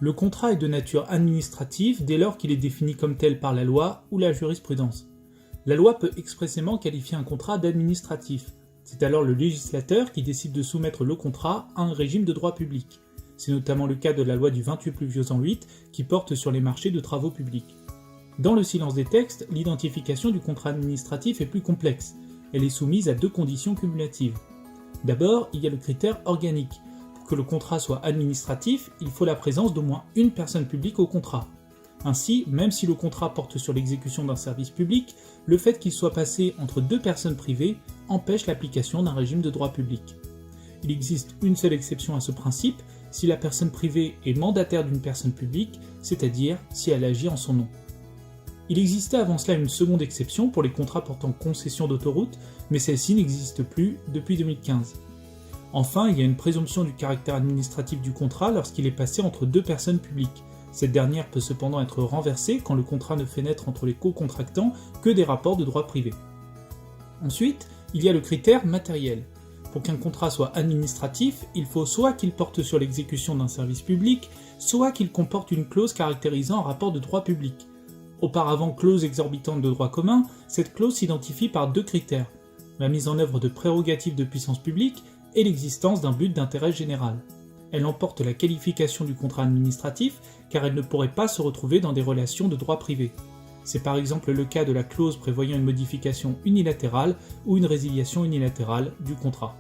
Le contrat est de nature administrative dès lors qu'il est défini comme tel par la loi ou la jurisprudence. La loi peut expressément qualifier un contrat d'administratif. C'est alors le législateur qui décide de soumettre le contrat à un régime de droit public. C'est notamment le cas de la loi du 28 Pluviôse 8 qui porte sur les marchés de travaux publics. Dans le silence des textes, l'identification du contrat administratif est plus complexe. Elle est soumise à deux conditions cumulatives. D'abord, il y a le critère organique. Pour que le contrat soit administratif, il faut la présence d'au moins une personne publique au contrat. Ainsi, même si le contrat porte sur l'exécution d'un service public, le fait qu'il soit passé entre deux personnes privées empêche l'application d'un régime de droit public. Il existe une seule exception à ce principe, si la personne privée est mandataire d'une personne publique, c'est-à-dire si elle agit en son nom. Il existait avant cela une seconde exception pour les contrats portant concession d'autoroute, mais celle-ci n'existe plus depuis 2015. Enfin, il y a une présomption du caractère administratif du contrat lorsqu'il est passé entre deux personnes publiques. Cette dernière peut cependant être renversée quand le contrat ne fait naître entre les co-contractants que des rapports de droit privé. Ensuite, il y a le critère matériel. Pour qu'un contrat soit administratif, il faut soit qu'il porte sur l'exécution d'un service public, soit qu'il comporte une clause caractérisant un rapport de droit public. Auparavant clause exorbitante de droit commun, cette clause s'identifie par deux critères, la mise en œuvre de prérogatives de puissance publique et l'existence d'un but d'intérêt général. Elle emporte la qualification du contrat administratif car elle ne pourrait pas se retrouver dans des relations de droit privé. C'est par exemple le cas de la clause prévoyant une modification unilatérale ou une résiliation unilatérale du contrat.